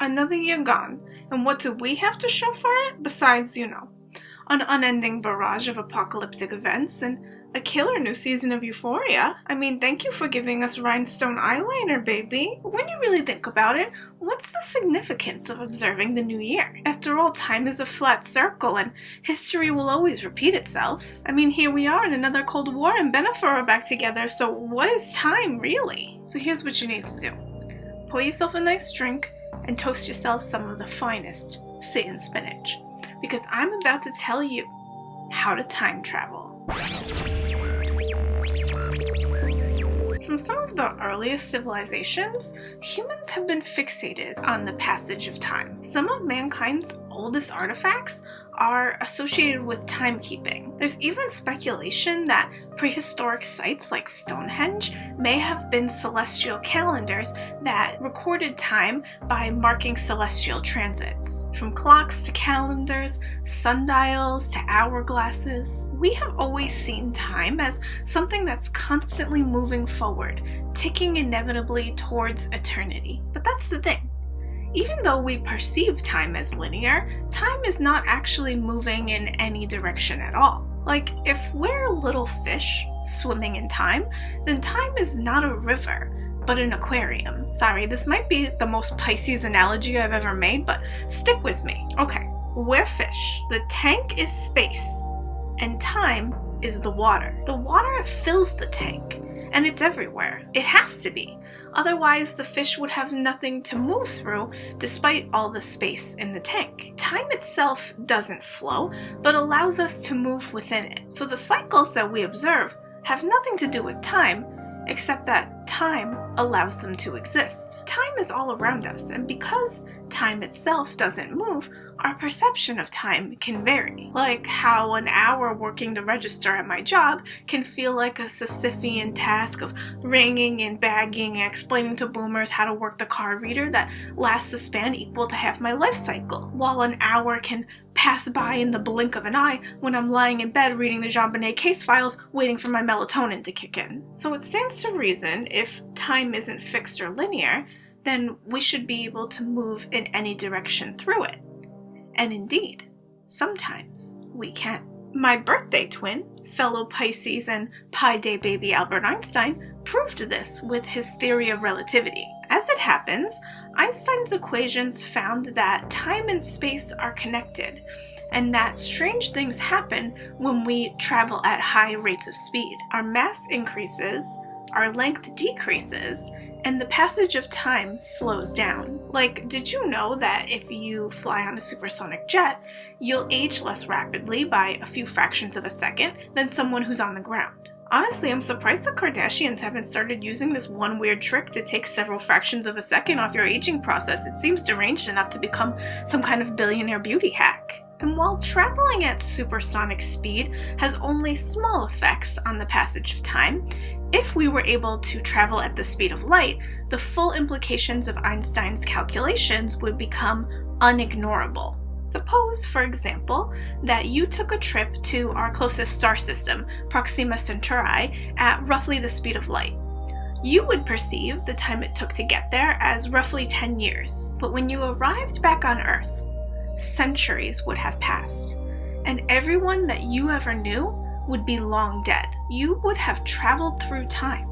another year gone, and what do we have to show for it besides, an unending barrage of apocalyptic events and a killer new season of Euphoria? I mean, thank you for giving us rhinestone eyeliner, baby. But when you really think about it, what's the significance of observing the new year? After all, time is a flat circle and history will always repeat itself. I mean, here we are in another Cold War and Bennifer are back together, so what is time really? So here's what you need to do. Pour yourself a nice drink and toast yourself some of the finest Satan spinach, because I'm about to tell you how to time travel. From some of the earliest civilizations, humans have been fixated on the passage of time. Some of mankind's oldest artifacts are associated with timekeeping. There's even speculation that prehistoric sites like Stonehenge may have been celestial calendars that recorded time by marking celestial transits. From clocks to calendars, sundials to hourglasses, we have always seen time as something that's constantly moving forward, ticking inevitably towards eternity. But that's the thing. Even though we perceive time as linear, time is not actually moving in any direction at all. Like, if we're a little fish swimming in time, then time is not a river, but an aquarium. Sorry, this might be the most Pisces analogy I've ever made, but stick with me. Okay, we're fish. The tank is space, and time is the water. The water fills the tank, and it's everywhere. It has to be. Otherwise, the fish would have nothing to move through despite all the space in the tank. Time itself doesn't flow, but allows us to move within it. So the cycles that we observe have nothing to do with time, except that time allows them to exist. Time is all around us, and because time itself doesn't move, our perception of time can vary. Like how an hour working the register at my job can feel like a Sisyphean task of ringing and bagging and explaining to boomers how to work the card reader that lasts a span equal to half my life cycle, while an hour can pass by in the blink of an eye when I'm lying in bed reading the JonBenet case files waiting for my melatonin to kick in. So it stands to reason, if time isn't fixed or linear, then we should be able to move in any direction through it. And indeed, sometimes we can. My birthday twin, fellow Pisces and Pi Day baby Albert Einstein, proved this with his theory of relativity. As it happens, Einstein's equations found that time and space are connected, and that strange things happen when we travel at high rates of speed. Our mass increases, our length decreases, and the passage of time slows down. Like, did you know that if you fly on a supersonic jet, you'll age less rapidly by a few fractions of a second than someone who's on the ground? Honestly, I'm surprised the Kardashians haven't started using this one weird trick to take several fractions of a second off your aging process. It seems deranged enough to become some kind of billionaire beauty hack. And while traveling at supersonic speed has only small effects on the passage of time, if we were able to travel at the speed of light, the full implications of Einstein's calculations would become unignorable. Suppose, for example, that you took a trip to our closest star system, Proxima Centauri, at roughly the speed of light. You would perceive the time it took to get there as roughly 10 years. But when you arrived back on Earth, centuries would have passed, and everyone that you ever knew would be long dead. You would have traveled through time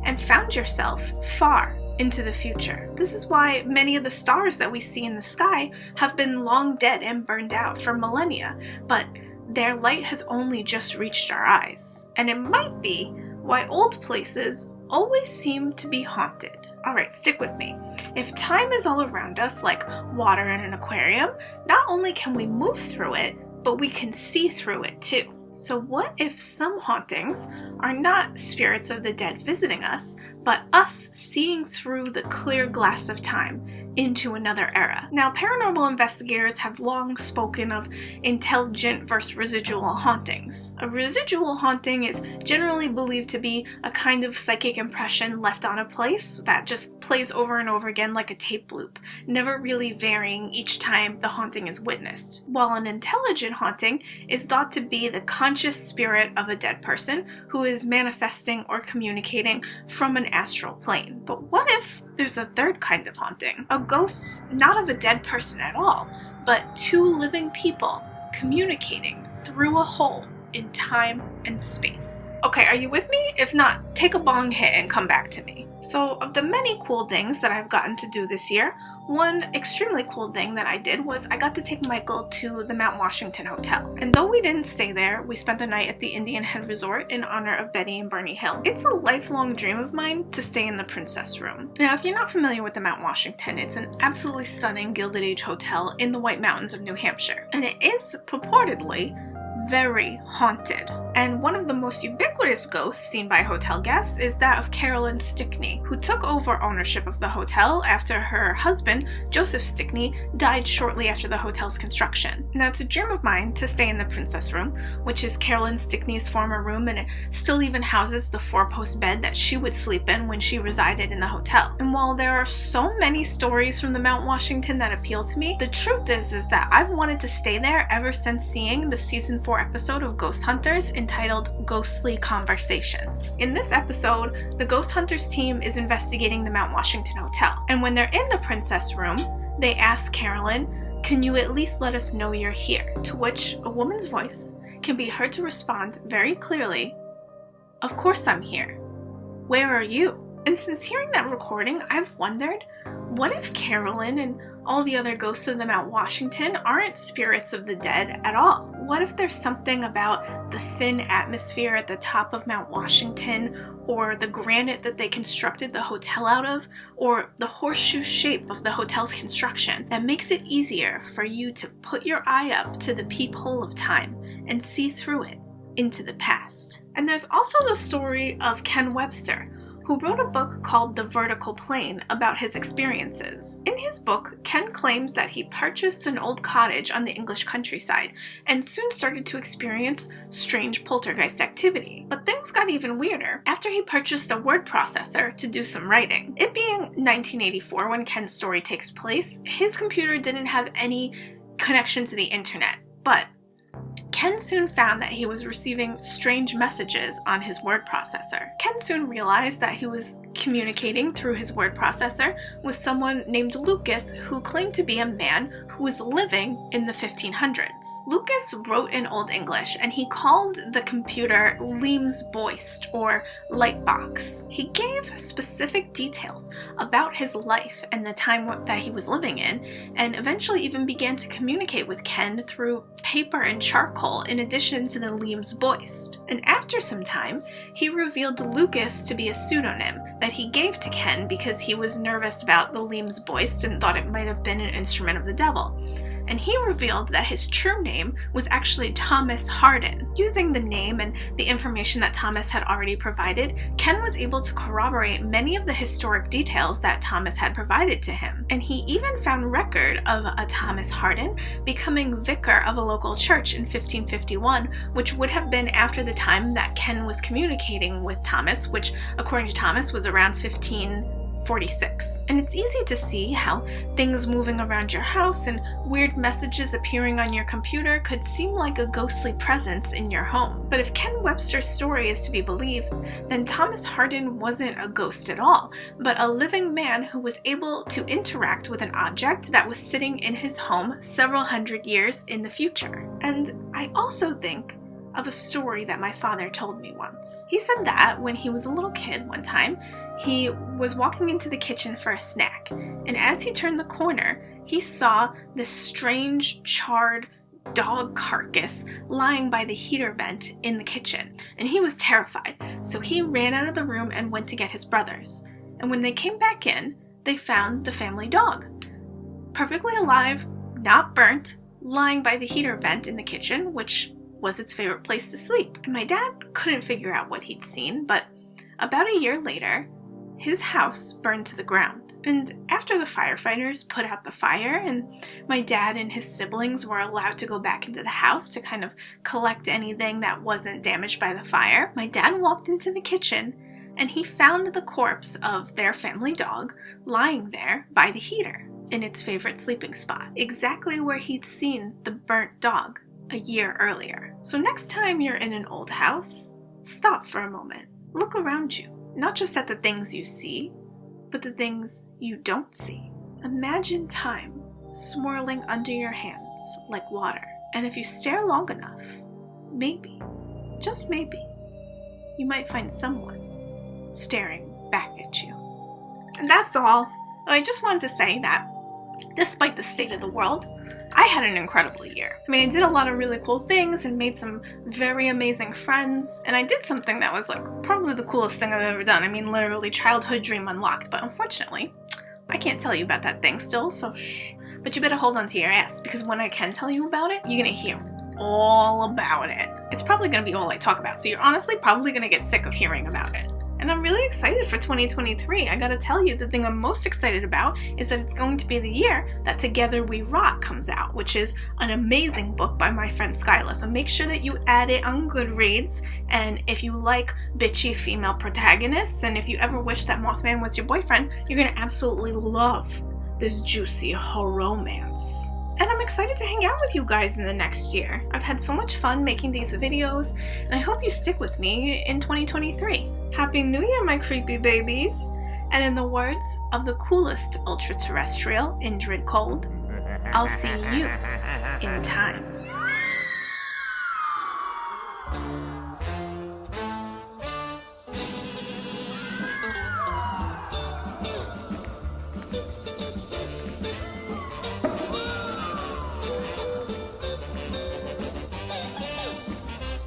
and found yourself far into the future. This is why many of the stars that we see in the sky have been long dead and burned out for millennia, but their light has only just reached our eyes. And it might be why old places always seem to be haunted. Alright, stick with me. If time is all around us like water in an aquarium, not only can we move through it, but we can see through it too. So what if some hauntings are not spirits of the dead visiting us, but us seeing through the clear glass of time into another era? Now, paranormal investigators have long spoken of intelligent versus residual hauntings. A residual haunting is generally believed to be a kind of psychic impression left on a place that just plays over and over again like a tape loop, never really varying each time the haunting is witnessed. While an intelligent haunting is thought to be the conscious spirit of a dead person who is manifesting or communicating from an astral plane. But what if There's a third kind of haunting, a ghost not of a dead person at all, but two living people communicating through a hole in time and space. Okay, are you with me? If not, take a bong hit and come back to me. So, of the many cool things that I've gotten to do this year, one extremely cool thing that I did was I got to take Michael to the Mount Washington Hotel. And though we didn't stay there, we spent the night at the Indian Head Resort in honor of Betty and Barney Hill. It's a lifelong dream of mine to stay in the Princess Room. Now, if you're not familiar with the Mount Washington, it's an absolutely stunning Gilded Age hotel in the White Mountains of New Hampshire. And it is purportedly very haunted. And one of the most ubiquitous ghosts seen by hotel guests is that of Carolyn Stickney, who took over ownership of the hotel after her husband, Joseph Stickney, died shortly after the hotel's construction. Now, it's a dream of mine to stay in the Princess Room, which is Carolyn Stickney's former room, and it still even houses the 4-post bed that she would sleep in when she resided in the hotel. And while there are so many stories from the Mount Washington that appeal to me, the truth is that I've wanted to stay there ever since seeing the season 4 episode of Ghost Hunters entitled Ghostly Conversations. In this episode, the Ghost Hunters team is investigating the Mount Washington Hotel, and when they're in the Princess Room, they ask Carolyn, "Can you at least let us know you're here?" To which a woman's voice can be heard to respond very clearly, "Of course I'm here. Where are you?" And since hearing that recording, I've wondered, what if Carolyn and all the other ghosts of the Mount Washington aren't spirits of the dead at all? What if there's something about the thin atmosphere at the top of Mount Washington, or the granite that they constructed the hotel out of, or the horseshoe shape of the hotel's construction that makes it easier for you to put your eye up to the peephole of time and see through it into the past? And there's also the story of Ken Webster, who wrote a book called The Vertical Plane about his experiences. In his book, Ken claims that he purchased an old cottage on the English countryside and soon started to experience strange poltergeist activity. But things got even weirder after he purchased a word processor to do some writing. It being 1984 when Ken's story takes place, his computer didn't have any connection to the internet, but Ken soon found that he was receiving strange messages on his word processor. Ken soon realized that he was communicating through his word processor with someone named Lucas, who claimed to be a man who was living in the 1500s. Lucas wrote in Old English, and he called the computer Leem's Boist, or Lightbox. He gave specific details about his life and the time that he was living in, and eventually even began to communicate with Ken through paper and charcoal in addition to the Leem's Boist. And after some time, he revealed Lucas to be a pseudonym that he gave to Ken because he was nervous about the Leem's Boist and thought it might have been an instrument of the devil. And he revealed that his true name was actually Thomas Harden. Using the name and the information that Thomas had already provided, Ken was able to corroborate many of the historic details that Thomas had provided to him. And he even found record of a Thomas Harden becoming vicar of a local church in 1551, which would have been after the time that Ken was communicating with Thomas, which, according to Thomas, was around 1546. And it's easy to see how things moving around your house and weird messages appearing on your computer could seem like a ghostly presence in your home. But if Ken Webster's story is to be believed, then Thomas Harden wasn't a ghost at all, but a living man who was able to interact with an object that was sitting in his home several hundred years in the future. And I also think of a story that my father told me once. He said that when he was a little kid one time, he was walking into the kitchen for a snack, and as he turned the corner, he saw this strange, charred dog carcass lying by the heater vent in the kitchen, and he was terrified, so he ran out of the room and went to get his brothers. And when they came back in, they found the family dog, perfectly alive, not burnt, lying by the heater vent in the kitchen, which was its favorite place to sleep. And my dad couldn't figure out what he'd seen, but about a year later, his house burned to the ground. And after the firefighters put out the fire and my dad and his siblings were allowed to go back into the house to kind of collect anything that wasn't damaged by the fire, my dad walked into the kitchen and he found the corpse of their family dog lying there by the heater in its favorite sleeping spot, exactly where he'd seen the burnt dog a year earlier. So next time you're in an old house, stop for a moment. Look around you, not just at the things you see, but the things you don't see. Imagine time swirling under your hands like water. And if you stare long enough, maybe, just maybe, you might find someone staring back at you. And that's all. I just wanted to say that, despite the state of the world, I had an incredible year. I mean, I did a lot of really cool things and made some very amazing friends, and I did something that was like probably the coolest thing I've ever done. I mean, literally childhood dream unlocked, but unfortunately, I can't tell you about that thing still, so shh. But you better hold on to your ass, because when I can tell you about it, you're gonna hear all about it. It's probably gonna be all I talk about, so you're honestly probably gonna get sick of hearing about it. And I'm really excited for 2023. I gotta tell you, the thing I'm most excited about is that it's going to be the year that Together We Rock comes out, which is an amazing book by my friend Skyla. So make sure that you add it on Goodreads. And if you like bitchy female protagonists, and if you ever wish that Mothman was your boyfriend, you're gonna absolutely love this juicy romance. And I'm excited to hang out with you guys in the next year. I've had so much fun making these videos, and I hope you stick with me in 2023. Happy New Year, my creepy babies! And in the words of the coolest ultra-terrestrial, Indrid Cold, I'll see you in time.